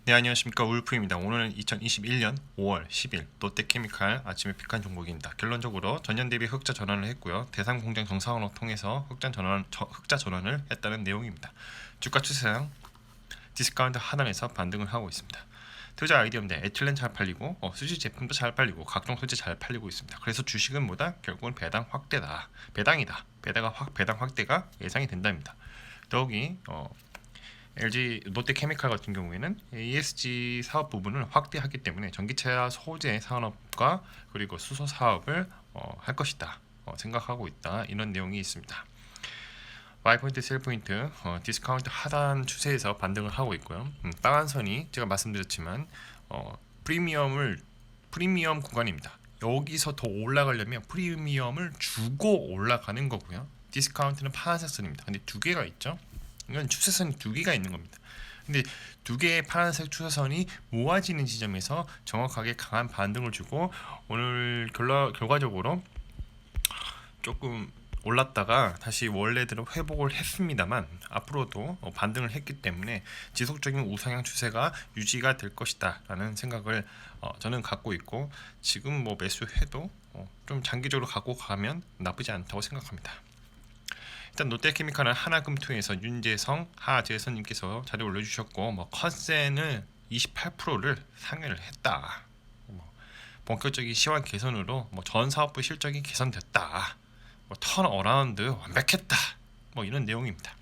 네, 안녕하십니까. 울프입니다. 오늘은 2021년 5월 10일 롯데케미칼 아침에 픽한 종목입니다. 결론적으로 전년 대비 흑자 전환을 했고요. 대상 공장 정상화로 통해서 흑자 전환을 했다는 내용입니다. 주가 추세상 디스카운트 하단에서 반등을 하고 있습니다. 투자 아이디어인데 에틸렌 잘 팔리고 수지 제품도 잘 팔리고 각종 소재 잘 팔리고 있습니다. 그래서 주식은 뭐다? 결국은 배당 확대다. 배당이다. 배당 확대가 예상이 된답니다. 더욱이 LG 롯데케미칼 같은 경우에는 ESG 사업 부분을 확대하기 때문에 전기차 소재 산업과 그리고 수소 사업을 할 것이다 생각하고 있다, 이런 내용이 있습니다. Y포인트, 셀포인트 디스카운트 하단 추세에서 반등을 하고 있고요. 빨간 선이 제가 말씀드렸지만 프리미엄 구간입니다. 여기서 더 올라가려면 프리미엄을 주고 올라가는 거고요. 디스카운트는 파란색 선입니다. 근데 두 개가 있죠. 이건 추세선이 두 개가 있는 겁니다. 근데 두 개의 파란색 추세선이 모아지는 지점에서 정확하게 강한 반등을 주고 오늘 결과적으로 조금 올랐다가 다시 원래대로 회복을 했습니다만 앞으로도 반등을 했기 때문에 지속적인 우상향 추세가 유지가 될 것이다 라는 생각을 저는 갖고 있고, 지금 매수해도 좀 장기적으로 갖고 가면 나쁘지 않다고 생각합니다. 일단 롯데케미칼은 하나금투에서 윤재성, 하재선님께서 자료 올려주셨고, 컨센을 28%를 상회를 했다. 본격적인 시황 개선으로 전 사업부 실적이 개선됐다. 턴어라운드 완벽했다. 이런 내용입니다.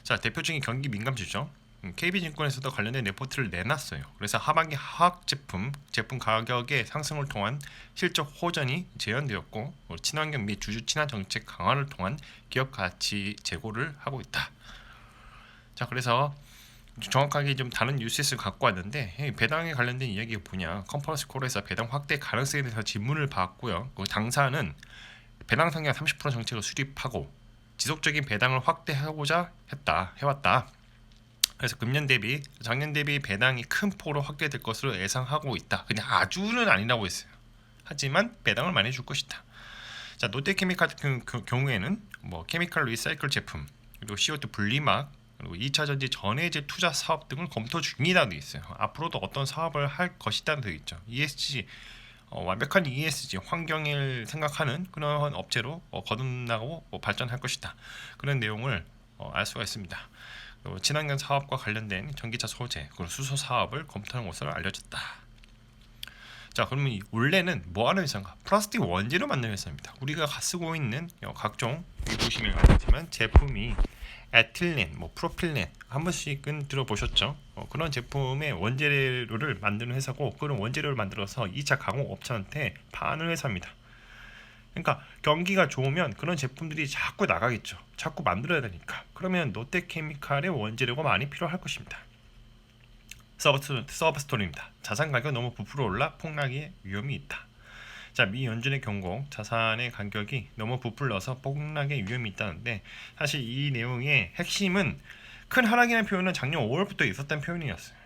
자, 대표적인 경기 민감주죠. KB증권에서도 관련된 레포트를 내놨어요. 그래서 하반기 화학 제품 가격의 상승을 통한 실적 호전이 재현되었고, 친환경 및 주주 친화 정책 강화를 통한 기업 가치 제고를 하고 있다. 자, 그래서 정확하게 좀 다른 뉴스를 갖고 왔는데, 배당에 관련된 이야기가 뭐냐, 컨퍼런스 콜에서 배당 확대 가능성에 대해서 질문을 받았고요. 당사는 배당 상량 30% 정책을 수립하고 지속적인 배당을 확대하고자 해왔다. 그래서 작년 대비 배당이 큰 폭으로 확대될 것으로 예상하고 있다. 그냥 아주는 아니라고 했어요. 하지만 배당을 많이 줄 것이다. 자, 롯데케미칼 같은 경우에는 케미칼 리사이클 제품, 그리고 CO2 분리막, 그리고 2차 전지 전해질 투자 사업 등을 검토 중이라고 되어 있어요. 앞으로도 어떤 사업을 할 것이라고 되어 있죠. ESG, 완벽한 ESG 환경을 생각하는 그런 업체로 거듭나고 발전할 것이다. 그런 내용을 알 수가 있습니다. 친환경 사업과 관련된 전기차 소재 그리고 수소 사업을 검토하는 것으로 알려졌다. 자, 그러면 원래는 뭐하는 회사인가? 플라스틱 원재료 만드는 회사입니다. 우리가 쓰고 있는 각종, 보시면 알겠지만 제품이 에틸렌, 프로필렌 한 번씩은 들어보셨죠? 그런 제품의 원재료를 만드는 회사고, 그런 원재료를 만들어서 2차 가공업체한테 파는 회사입니다. 그러니까 경기가 좋으면 그런 제품들이 자꾸 나가겠죠. 자꾸 만들어야 되니까. 그러면 롯데케미칼의 원재료가 많이 필요할 것입니다. 서브스토리입니다. 자산 가격 너무 부풀어 올라 폭락의 위험이 있다. 자, 미 연준의 경고, 자산의 가격이 너무 부풀러서 폭락의 위험이 있다는데, 사실 이 내용의 핵심은 큰 하락이라는 표현은 작년 5월부터 있었던 표현이었어요.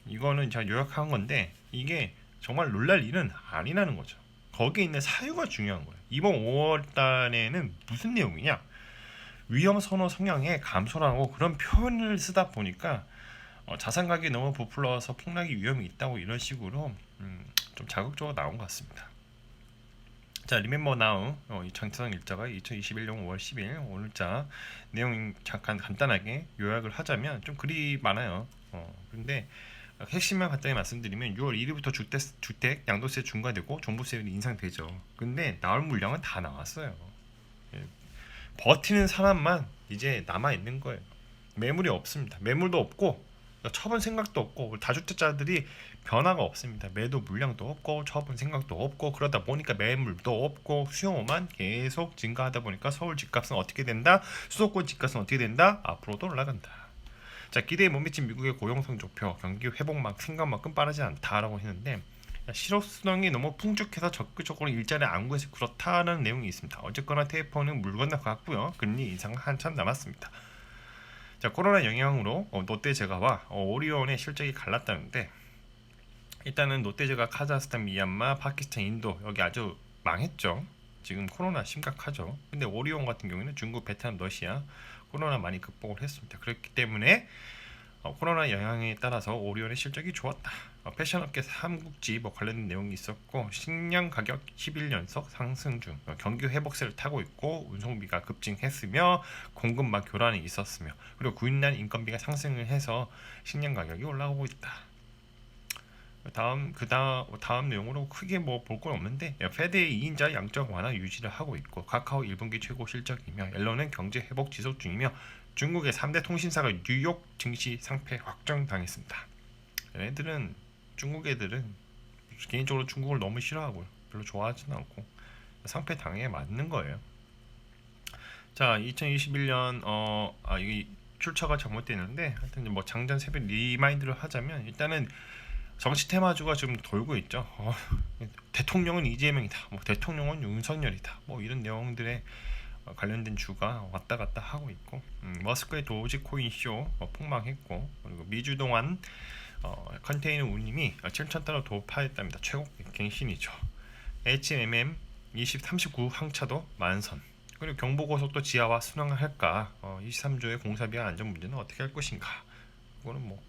이거는 제가 요약한 건데 이게 정말 놀랄 일은 아니라는 거죠. 거기에 있는 사유가 중요한 거예요. 이번 5월 달에는 무슨 내용이냐? 위험 선호 성향의 감소라고 그런 표현을 쓰다 보니까 자산 가격이 너무 부풀러서 폭락의 위험이 있다고 이런 식으로 좀 자극적으로 나온 것 같습니다. 자, Remember Now 이 장차상 일자가 2021년 5월 10일 오늘자 내용 잠깐 간단하게 요약을 하자면 좀 글이 많아요. 근데 핵심만 간단히 말씀드리면 6월 1일부터 주택 양도세 중과되고 종부세율이 인상되죠. 근데 나올 물량은 다 나왔어요. 버티는 사람만 이제 남아 있는 거예요. 매물이 없습니다. 매물도 없고 처분 생각도 없고 다주택자들이 변화가 없습니다. 매도 물량도 없고 처분 생각도 없고, 그러다 보니까 매물도 없고 수요만 계속 증가하다 보니까 서울 집값은 어떻게 된다? 수도권 집값은 어떻게 된다? 앞으로도 올라간다. 자, 기대에 못 미친 미국의 고용성적표, 경기 회복만 생각만큼 빠르지 않다라고 했는데, 실업수당이 너무 풍족해서 적극적으로 일자리 안 구해서 그렇다는 내용이 있습니다. 어쨌거나 테이퍼는 물 건너갔고요. 금리 인상은 한참 남았습니다. 자, 코로나 영향으로 롯데제과와 오리온의 실적이 갈랐다는데, 일단은 롯데제과 카자흐스탄, 미얀마, 파키스탄, 인도 여기 아주 망했죠. 지금 코로나 심각하죠. 근데 오리온 같은 경우에는 중국, 베트남, 러시아 코로나 많이 극복을 했습니다. 그렇기 때문에 코로나 영향에 따라서 오리온의 실적이 좋았다. 패션업계 삼국지 관련된 내용이 있었고 식량 가격 11연속 상승 중 경기 회복세를 타고 있고 운송비가 급증했으며 공급망 교란이 있었으며 그리고 구인난 인건비가 상승을 해서 식량 가격이 올라오고 있다. 다음 내용으로 크게 뭐 볼 건 없는데 페드의 2인자 양적 완화 유지를 하고 있고 카카오 1분기 최고 실적이며 옐런은 경제 회복 지속 중이며 중국의 3대 통신사가 뉴욕 증시 상패 확정당했습니다. 중국 애들은 개인적으로 중국을 너무 싫어하고요. 별로 좋아하지는 않고 상패 당해 맞는 거예요. 자, 2021년 이 출처가 잘못됐는데 하여튼 뭐 장전 새벽 리마인드를 하자면 일단은 정치 테마주가 좀 돌고 있죠. 대통령은 이재명이다. 뭐 대통령은 윤석열이다. 뭐 이런 내용들에 관련된 주가 왔다 갔다 하고 있고 머스크의 도지코인 쇼 폭망했고 그리고 미주 동안 컨테이너 운임이 7,000달러 돌파했답니다. 최고 갱신이죠. HMM 39 항차도 만선 그리고 경부고속도 지하화 순항을 할까 23조의 공사비와 안전 문제는 어떻게 할 것인가 이거는 뭐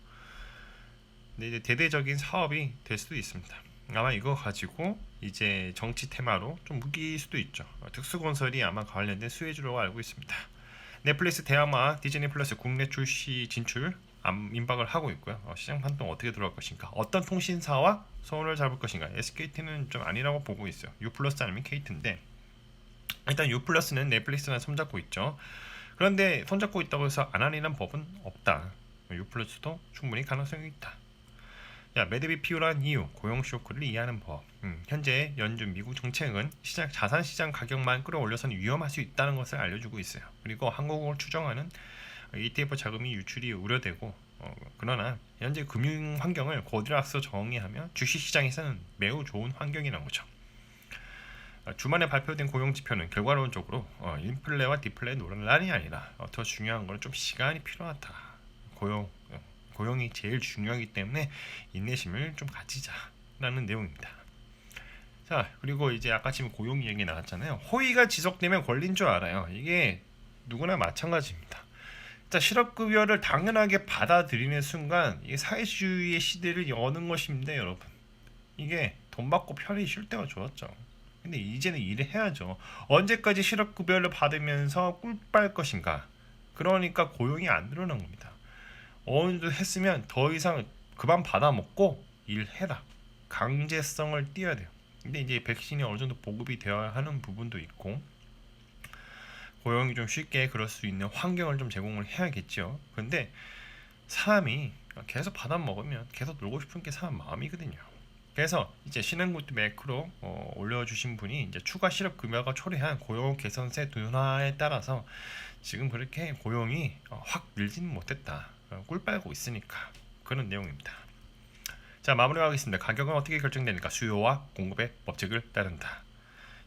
이제 대대적인 사업이 될 수도 있습니다. 아마 이거 가지고 이제 정치 테마로 좀 무기일 수도 있죠. 특수건설이 아마 관련된 수혜주로 알고 있습니다. 넷플릭스 대항마 디즈니 플러스 국내 출시 진출 임박을 하고 있고요. 시장 판동 어떻게 들어갈 것인가, 어떤 통신사와 손을 잡을 것인가. SKT는 좀 아니라고 보고 있어요. U 플러스 아니면 KT인데 일단 U 플러스는 넷플릭스랑 손잡고 있죠. 그런데 손잡고 있다고 해서 안 하려는 법은 없다. U 플러스도 충분히 가능성이 있다. 매듭이 피울한 이유, 고용 쇼크를 이해하는 법. 현재 연준 미국 정책은 자산 시장 가격만 끌어올려서는 위험할 수 있다는 것을 알려주고 있어요. 그리고 한국을 추정하는 ETF 자금이 유출이 우려되고 그러나 현재 금융 환경을 고드락스 정의하며 주식 시장에서는 매우 좋은 환경이라는 거죠. 주말에 발표된 고용 지표는 결과론적으로 인플레와 디플레 논란이 아니라 더 중요한 것은 좀 시간이 필요하다. 고용이 제일 중요하기 때문에 인내심을 좀 가지자라는 내용입니다. 자, 그리고 이제 아까 지금 고용 얘기 나왔잖아요. 호의가 지속되면 권리인 줄 알아요. 이게 누구나 마찬가지입니다. 자, 실업급여를 당연하게 받아들이는 순간 이게 사회주의의 시대를 여는 것입니다, 여러분. 이게 돈 받고 편히 쉴 때가 좋았죠. 근데 이제는 일을 해야죠. 언제까지 실업급여를 받으면서 꿀 빨 것인가? 그러니까 고용이 안 늘어난 겁니다. 어느 정도 했으면 더 이상 그만 받아먹고 일해라. 강제성을 띄어야 돼요. 근데 이제 백신이 어느 정도 보급이 되어야 하는 부분도 있고 고용이 좀 쉽게 그럴 수 있는 환경을 좀 제공을 해야겠죠. 근데 사람이 계속 받아먹으면 계속 놀고 싶은 게 사람 마음이거든요. 그래서 이제 신흥구트 매크로 올려주신 분이 이제 추가 실업급여가 초래한 고용 개선세 둔화에 따라서 지금 그렇게 고용이 확 늘지는 못했다. 꿀 빨고 있으니까 그런 내용입니다. 자, 마무리하겠습니다. 가격은 어떻게 결정되니까 수요와 공급의 법칙을 따른다.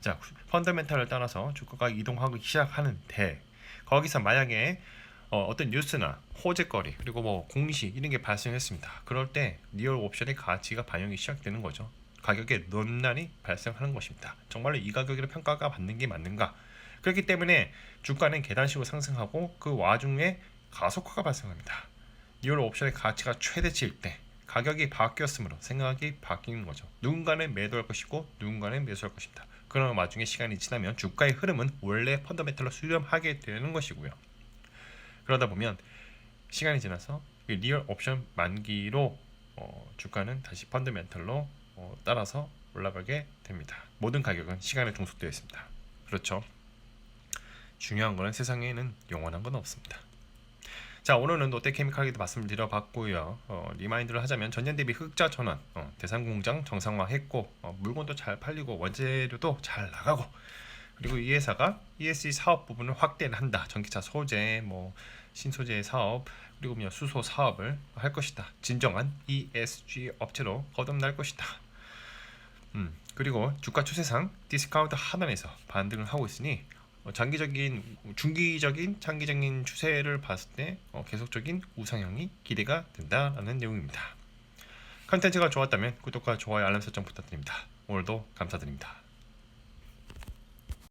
자, 펀더멘탈을 따라서 주가가 이동하기 시작하는데 거기서 만약에 어떤 뉴스나 호재거리 그리고 뭐 공시 이런 게 발생했습니다. 그럴 때 리얼 옵션의 가치가 반영이 시작되는 거죠. 가격에 논란이 발생하는 것입니다. 정말로 이 가격으로 평가가 받는 게 맞는가? 그렇기 때문에 주가는 계단식으로 상승하고 그 와중에 가속화가 발생합니다. 리얼 옵션의 가치가 최대치일 때 가격이 바뀌었으므로 생각이 바뀌는 거죠. 누군가는 매도할 것이고 누군가는 매수할 것입니다. 그런 와중에 시간이 지나면 주가의 흐름은 원래 펀더멘털로 수렴하게 되는 것이고요. 그러다 보면 시간이 지나서 리얼 옵션 만기로 주가는 다시 펀더멘털로 따라서 올라가게 됩니다. 모든 가격은 시간에 종속되어 있습니다. 그렇죠. 중요한 거는 세상에는 영원한 건 없습니다. 자, 오늘은 롯데케미칼에도 말씀을 드려봤고요. 리마인드를 하자면 전년 대비 흑자 전환, 대상공장 정상화했고 물건도 잘 팔리고 원재료도 잘 나가고 그리고 이 회사가 ESG 사업 부분을 확대를 한다. 전기차 소재, 뭐 신소재 사업 그리고 수소 사업을 할 것이다. 진정한 ESG 업체로 거듭날 것이다. 그리고 주가 추세상 디스카운트 하단에서 반등을 하고 있으니 중기적인 장기적인 추세를 봤을 때 계속적인 우상향이 기대가 된다라는 내용입니다. 컨텐츠가 좋았다면 구독과 좋아요 알람 설정 부탁드립니다. 오늘도 감사드립니다.